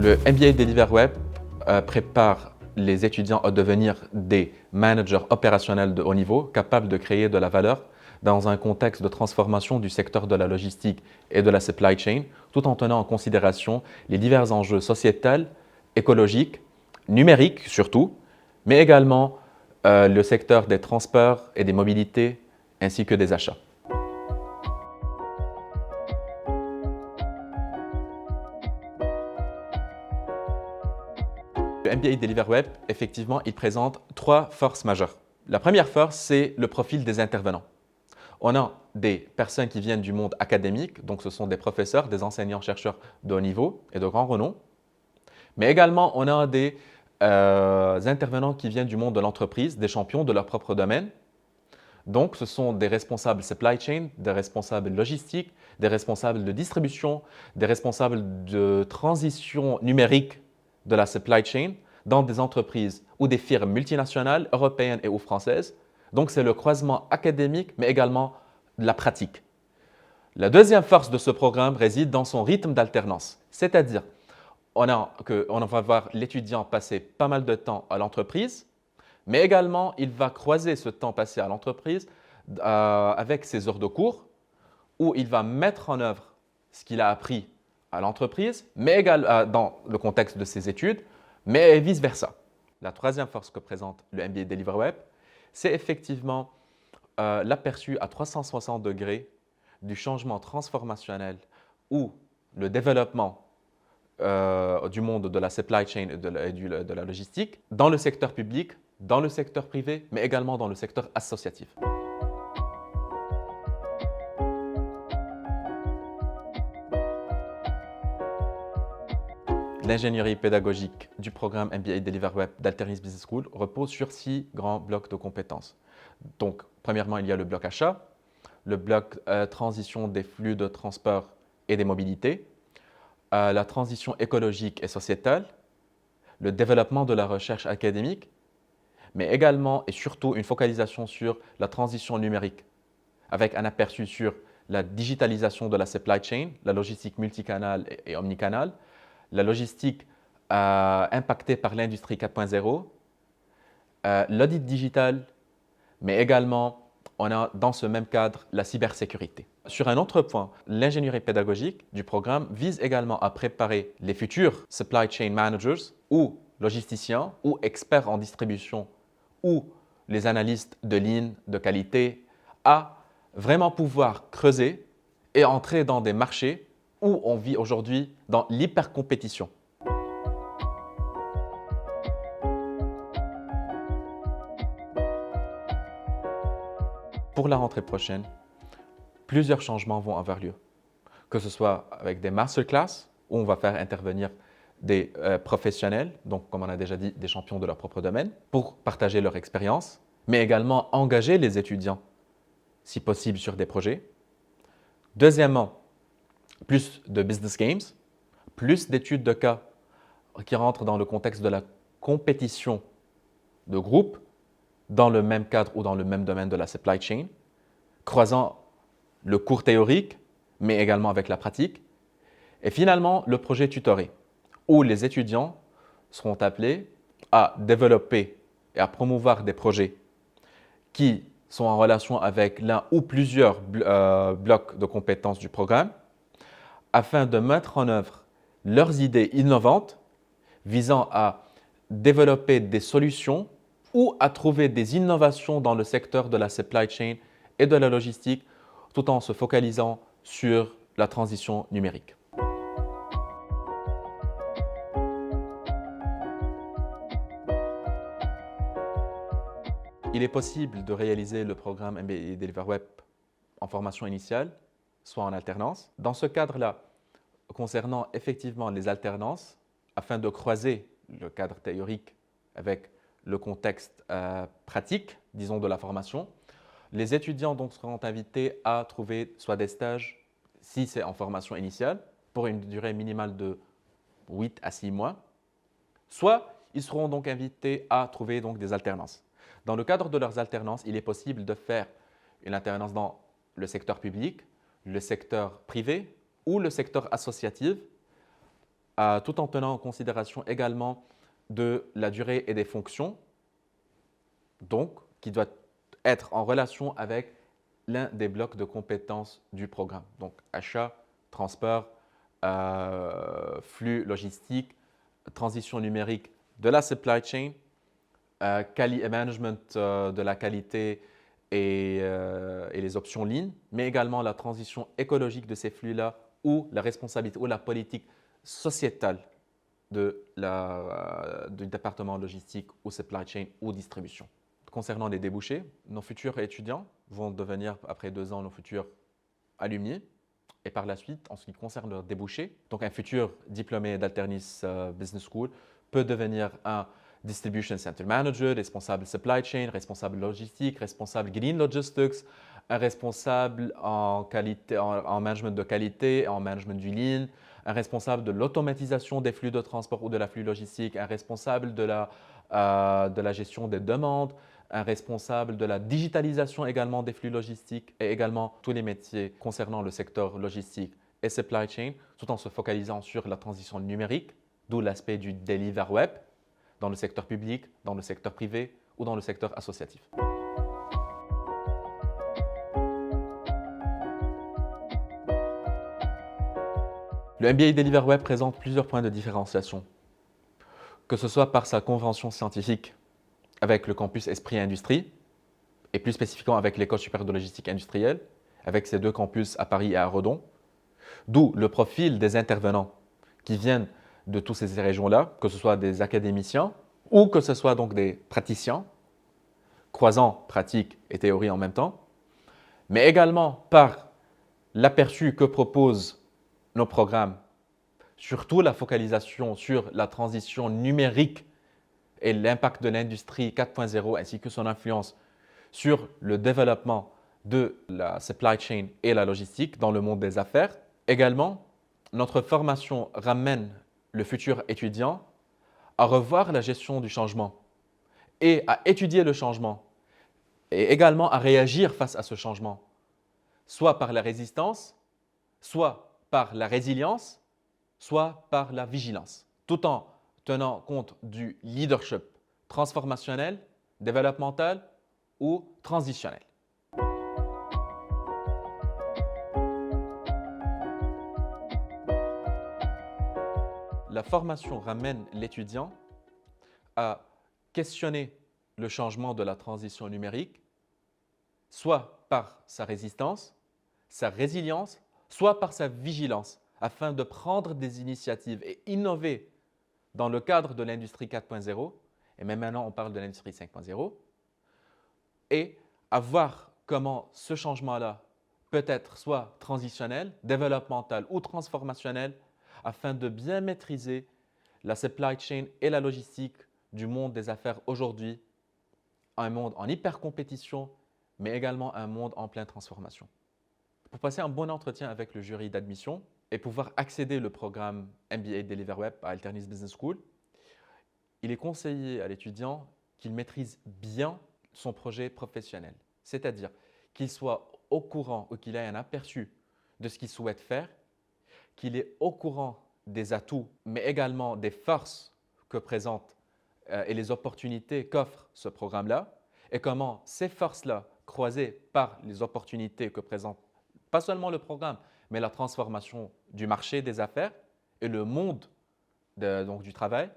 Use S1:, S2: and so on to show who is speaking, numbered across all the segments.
S1: Le MBA Deliver Web prépare les étudiants à devenir des managers opérationnels de haut niveau, capables de créer de la valeur dans un contexte de transformation du secteur de la logistique et de la supply chain, tout en tenant en considération les divers enjeux sociétals, écologiques, numériques surtout, mais également le secteur des transports et des mobilités, ainsi que des achats. Le MBA Deliver Web, effectivement, il présente trois forces majeures. La première force, c'est le profil des intervenants. On a des personnes qui viennent du monde académique, donc ce sont des professeurs, des enseignants-chercheurs de haut niveau et de grand renom. Mais également, on a des intervenants qui viennent du monde de l'entreprise, des champions de leur propre domaine. Donc, ce sont des responsables supply chain, des responsables logistiques, des responsables de distribution, des responsables de transition numérique de la supply chain dans des entreprises ou des firmes multinationales, européennes et ou françaises. Donc, c'est le croisement académique, mais également de la pratique. La deuxième force de ce programme réside dans son rythme d'alternance, c'est-à-dire on va voir l'étudiant passer pas mal de temps à l'entreprise, mais également il va croiser ce temps passé à l'entreprise avec ses heures de cours, où il va mettre en œuvre ce qu'il a appris à l'entreprise, mais également dans le contexte de ses études, mais vice-versa. La troisième force que présente le MBA Deliver Web, c'est effectivement l'aperçu à 360 degrés du changement transformationnel ou le développement du monde de la supply chain et de la logistique dans le secteur public, dans le secteur privé, mais également dans le secteur associatif. L'ingénierie pédagogique du programme MBA Deliver Web d'Alternis Business School repose sur 6 grands blocs de compétences. Donc, premièrement, il y a le bloc achat, le bloc transition des flux de transport et des mobilités, la transition écologique et sociétale, le développement de la recherche académique, mais également et surtout une focalisation sur la transition numérique, avec un aperçu sur la digitalisation de la supply chain, la logistique multicanale et omnicanale, la logistique impactée par l'industrie 4.0, l'audit digital, mais également, on a dans ce même cadre la cybersécurité. Sur un autre point, l'ingénierie pédagogique du programme vise également à préparer les futurs supply chain managers ou logisticiens ou experts en distribution ou les analystes de ligne, de qualité, à vraiment pouvoir creuser et entrer dans des marchés où on vit aujourd'hui dans l'hypercompétition. Pour la rentrée prochaine, plusieurs changements vont avoir lieu, que ce soit avec des masterclass où on va faire intervenir des professionnels, donc comme on a déjà dit, des champions de leur propre domaine, pour partager leur expérience, mais également engager les étudiants, si possible, sur des projets. Deuxièmement, plus de business games, plus d'études de cas qui rentrent dans le contexte de la compétition de groupe dans le même cadre ou dans le même domaine de la supply chain, croisant le cours théorique, mais également avec la pratique. Et finalement, le projet tutoré, où les étudiants seront appelés à développer et à promouvoir des projets qui sont en relation avec l'un ou plusieurs blocs de compétences du programme, afin de mettre en œuvre leurs idées innovantes visant à développer des solutions ou à trouver des innovations dans le secteur de la supply chain et de la logistique, tout en se focalisant sur la transition numérique. Il est possible de réaliser le programme MBA Deliver Web en formation initiale, soit en alternance. Dans ce cadre-là, concernant effectivement les alternances, afin de croiser le cadre théorique avec le contexte pratique, disons, de la formation, les étudiants donc seront invités à trouver soit des stages, si c'est en formation initiale, pour une durée minimale de 8 à 6 mois, soit ils seront donc invités à trouver donc des alternances. Dans le cadre de leurs alternances, il est possible de faire une alternance dans le secteur public, le secteur privé ou le secteur associatif, tout en tenant en considération également de la durée et des fonctions, donc qui doit être en relation avec l'un des blocs de compétences du programme. Donc achat, transport, flux logistique, transition numérique de la supply chain, management de la qualité et les options lignes, mais également la transition écologique de ces flux-là ou la responsabilité ou la politique sociétale du département logistique ou supply chain ou distribution. Concernant les débouchés, nos futurs étudiants vont devenir, après 2 ans, nos futurs alumni. Et par la suite, en ce qui concerne leurs débouchés, donc un futur diplômé d'Alternis Business School peut devenir un Distribution Center Manager, responsable supply chain, responsable logistique, responsable green logistics, un responsable en management de qualité, en management du lean, un responsable de l'automatisation des flux de transport ou de la flux logistique, un responsable de la gestion des demandes, un responsable de la digitalisation également des flux logistiques et également tous les métiers concernant le secteur logistique et supply chain, tout en se focalisant sur la transition numérique, d'où l'aspect du deliver web dans le secteur public, dans le secteur privé ou dans le secteur associatif. Le MBA Deliver Web présente plusieurs points de différenciation, que ce soit par sa convention scientifique avec le campus Esprit Industrie, et plus spécifiquement avec l'École supérieure de logistique industrielle, avec ses 2 campus à Paris et à Redon, d'où le profil des intervenants qui viennent de toutes ces régions-là, que ce soit des académiciens ou que ce soit donc des praticiens, croisant pratique et théorie en même temps, mais également par l'aperçu que proposent nos programmes, surtout la focalisation sur la transition numérique et l'impact de l'industrie 4.0 ainsi que son influence sur le développement de la supply chain et la logistique dans le monde des affaires. Également, notre formation ramène le futur étudiant à revoir la gestion du changement et à étudier le changement et également à réagir face à ce changement, soit par la résistance, soit par la résilience, soit par la vigilance, tout en tenant compte du leadership transformationnel, développemental ou transitionnel. La formation ramène l'étudiant à questionner le changement de la transition numérique, soit par sa résistance, sa résilience, soit par sa vigilance, afin de prendre des initiatives et innover dans le cadre de l'industrie 4.0, et même maintenant on parle de l'industrie 5.0, et à voir comment ce changement-là peut être soit transitionnel, développemental ou transformationnel, afin de bien maîtriser la supply chain et la logistique du monde des affaires aujourd'hui, un monde en hyper-compétition, mais également un monde en pleine transformation. Pour passer un bon entretien avec le jury d'admission et pouvoir accéder au programme MBA Deliver Web à Alternis Business School, il est conseillé à l'étudiant qu'il maîtrise bien son projet professionnel, c'est-à-dire qu'il soit au courant ou qu'il ait un aperçu de ce qu'il souhaite faire, qu'il est au courant des atouts, mais également des forces que présente et les opportunités qu'offre ce programme-là, et comment ces forces-là, croisées par les opportunités que présente pas seulement le programme, mais la transformation du marché des affaires et le monde donc du travail,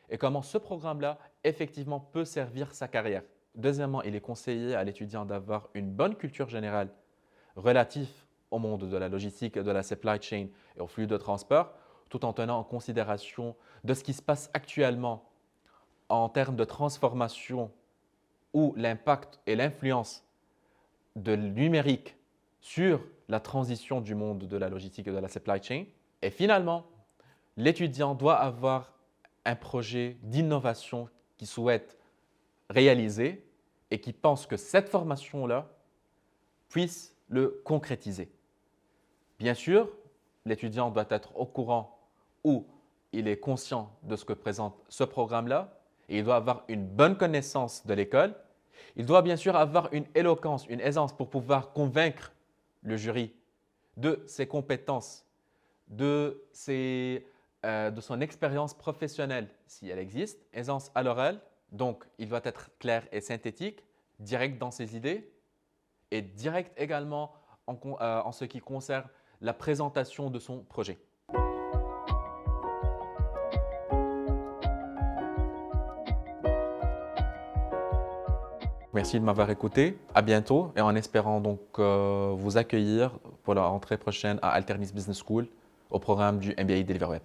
S1: et comment ce programme-là, effectivement, peut servir sa carrière. Deuxièmement, il est conseillé à l'étudiant d'avoir une bonne culture générale relative au monde de la logistique, de la supply chain et au flux de transport, tout en tenant en considération de ce qui se passe actuellement en termes de transformation ou l'impact et l'influence de numérique sur la transition du monde de la logistique et de la supply chain. Et finalement, l'étudiant doit avoir un projet d'innovation qu'il souhaite réaliser et qui pense que cette formation-là puisse le concrétiser. Bien sûr, l'étudiant doit être au courant ou il est conscient de ce que présente ce programme-là et il doit avoir une bonne connaissance de l'école. Il doit bien sûr avoir une éloquence, une aisance pour pouvoir convaincre le jury de ses compétences, de ses de son expérience professionnelle, si elle existe, aisance à l'oral, donc il doit être clair et synthétique, direct dans ses idées et direct également en ce qui concerne la présentation de son projet. Merci de m'avoir écouté. À bientôt et en espérant donc vous accueillir pour la rentrée prochaine à Alternis Business School au programme du MBA Deliver Web.